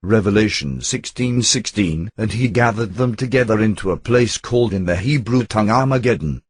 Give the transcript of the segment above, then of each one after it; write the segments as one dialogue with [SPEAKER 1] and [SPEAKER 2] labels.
[SPEAKER 1] Revelation 16:16. And he gathered them together into a place called in the Hebrew tongue Armageddon.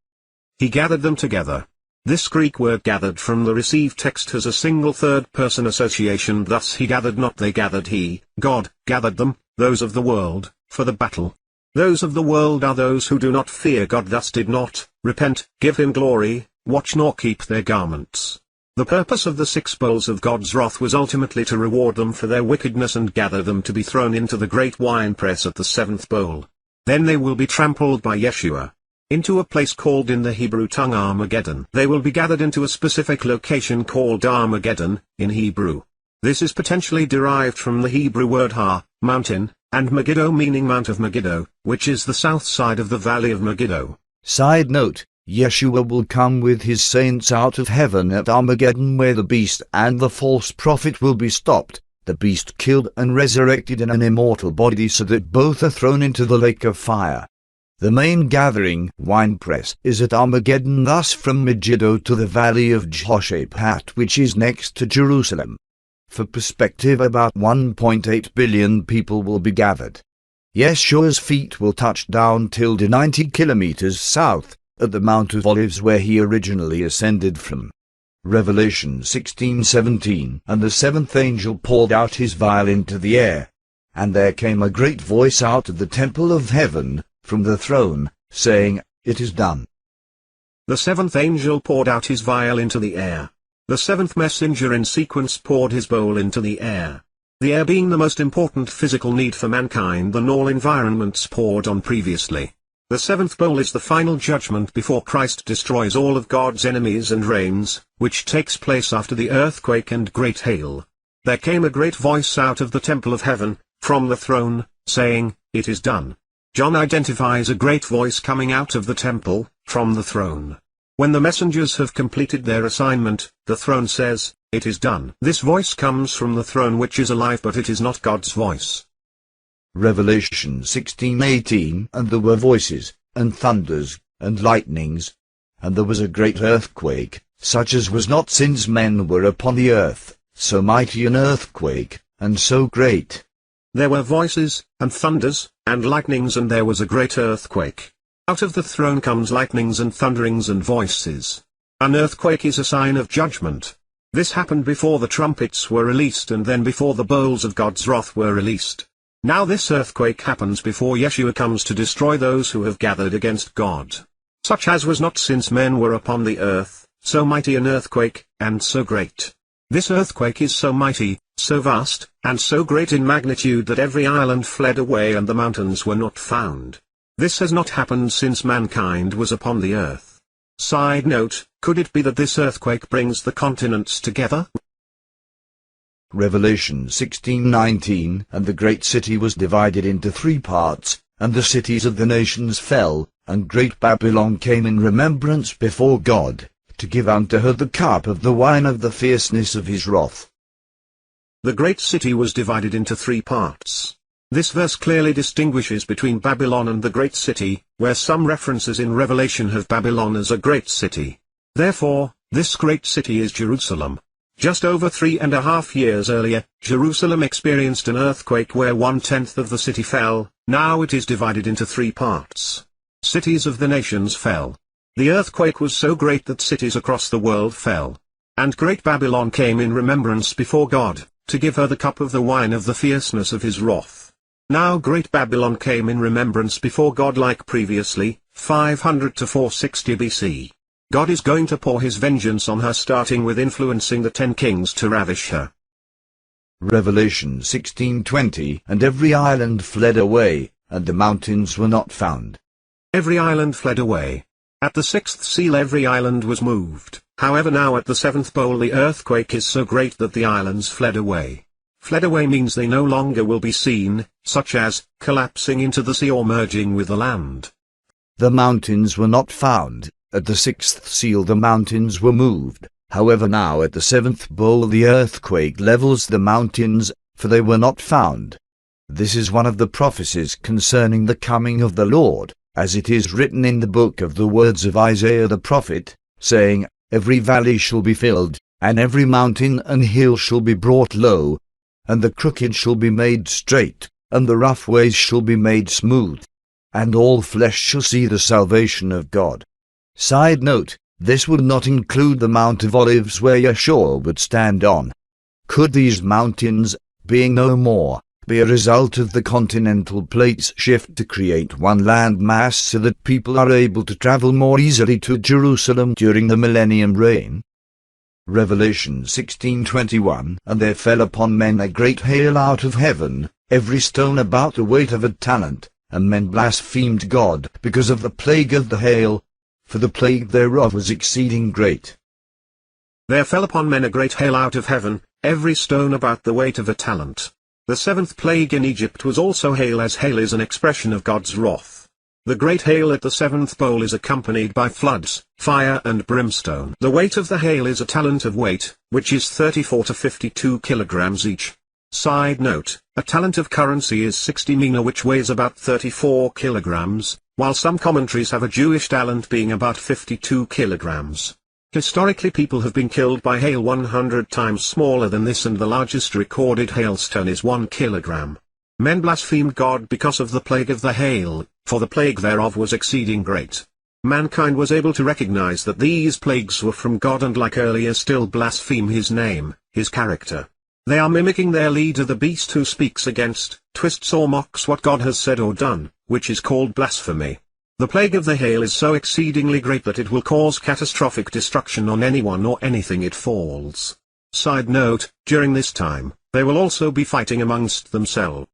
[SPEAKER 2] He gathered them together. This Greek word gathered from the received text has a single third-person association, thus he gathered not they gathered, he, God, gathered them, those of the world, for the battle. Those of the world are those who do not fear God, thus did not repent, give him glory, watch nor keep their garments. The purpose of the 6 bowls of God's wrath was ultimately to reward them for their wickedness and gather them to be thrown into the great winepress at the 7th bowl. Then they will be trampled by Yeshua into a place called in the Hebrew tongue Armageddon. They will be gathered into a specific location called Armageddon, in Hebrew. This is potentially derived from the Hebrew word ha, mountain, and Megiddo meaning Mount of Megiddo, which is the south side of the valley of Megiddo.
[SPEAKER 1] Side note, Yeshua will come with his saints out of heaven at Armageddon, where the beast and the false prophet will be stopped, the beast killed and resurrected in an immortal body so that both are thrown into the lake of fire. The main gathering, winepress, is at Armageddon, thus from Megiddo to the valley of Jehoshaphat, which is next to Jerusalem. For perspective, about 1.8 billion people will be gathered. Yeshua's feet will touch down till 90 kilometers south, at the Mount of Olives where he originally ascended from. Revelation 16:17. And the 7th angel poured out his vial into the air. And there came a great voice out of the temple of heaven, from the throne, saying, It is done.
[SPEAKER 2] The 7th angel poured out his vial into the air. The 7th messenger in sequence poured his bowl into the air. The air being the most important physical need for mankind than all environments poured on previously. The 7th bowl is the final judgment before Christ destroys all of God's enemies and reigns, which takes place after the earthquake and great hail. There came a great voice out of the temple of heaven, from the throne, saying, It is done. John identifies a great voice coming out of the temple, from the throne. When the messengers have completed their assignment, the throne says, It is done. This voice comes from the throne which is alive, but it is not God's voice.
[SPEAKER 1] Revelation 16:18. And there were voices, and thunders, and lightnings. And there was a great earthquake, such as was not since men were upon the earth, so mighty an earthquake, and so great.
[SPEAKER 2] There were voices, and thunders, and lightnings, and there was a great earthquake. Out of the throne comes lightnings and thunderings and voices. An earthquake is a sign of judgment. This happened before the trumpets were released and then before the bowls of God's wrath were released. Now this earthquake happens before Yeshua comes to destroy those who have gathered against God. Such as was not since men were upon the earth, so mighty an earthquake, and so great. This earthquake is so mighty, so vast, and so great in magnitude that every island fled away and the mountains were not found. This has not happened since mankind was upon the earth. Side note, could it be that this earthquake brings the continents together?
[SPEAKER 1] Revelation 16:19. And the great city was divided into 3 parts, and the cities of the nations fell, and great Babylon came in remembrance before God, to give unto her the cup of the wine of the fierceness of his wrath.
[SPEAKER 2] The great city was divided into 3 parts. This verse clearly distinguishes between Babylon and the great city, where some references in Revelation have Babylon as a great city. Therefore, this great city is Jerusalem. Just over 3.5 years earlier, Jerusalem experienced an earthquake where 1/10 of the city fell. Now it is divided into 3 parts. Cities of the nations fell. The earthquake was so great that cities across the world fell. And great Babylon came in remembrance before God, to give her the cup of the wine of the fierceness of his wrath. Now great Babylon came in remembrance before God like previously, 500 to 460 BC. God is going to pour his vengeance on her, starting with influencing the 10 kings to ravish her.
[SPEAKER 1] Revelation 16:20. And every island fled away, and the mountains were not found.
[SPEAKER 2] Every island fled away. At the 6th seal every island was moved. However, now at the 7th bowl the earthquake is so great that the islands fled away. Fled away means they no longer will be seen, such as collapsing into the sea or merging with the land.
[SPEAKER 1] The mountains were not found. At the 6th seal the mountains were moved. However, now at the 7th bowl the earthquake levels the mountains, for they were not found. This is one of the prophecies concerning the coming of the Lord, as it is written in the book of the words of Isaiah the prophet, saying, Every valley shall be filled, and every mountain and hill shall be brought low, and the crooked shall be made straight, and the rough ways shall be made smooth, and all flesh shall see the salvation of God. Side note, this would not include the Mount of Olives where Yeshua would stand on. Could these mountains, being no more, be a result of the continental plates shift to create one land mass so that people are able to travel more easily to Jerusalem during the millennium reign? Revelation 16:21. And there fell upon men a great hail out of heaven, every stone about the weight of a talent, and men blasphemed God because of the plague of the hail, for the plague thereof was exceeding great.
[SPEAKER 2] There fell upon men a great hail out of heaven, every stone about the weight of a talent. The seventh plague in Egypt was also hail, as hail is an expression of God's wrath. The great hail at the seventh bowl is accompanied by floods, fire and brimstone. The weight of the hail is a talent of weight, which is 34 to 52 kilograms each. Side note, a talent of currency is 60 mina, which weighs about 34 kilograms, while some commentaries have a Jewish talent being about 52 kilograms. Historically, people have been killed by hail 100 times smaller than this, and the largest recorded hailstone is 1 kilogram. Men blasphemed God because of the plague of the hail, for the plague thereof was exceeding great. Mankind was able to recognize that these plagues were from God, and like earlier still blaspheme his name, his character. They are mimicking their leader, the beast, who speaks against, twists or mocks what God has said or done, which is called blasphemy. The plague of the hail is so exceedingly great that it will cause catastrophic destruction on anyone or anything it falls. Side note, during this time, they will also be fighting amongst themselves.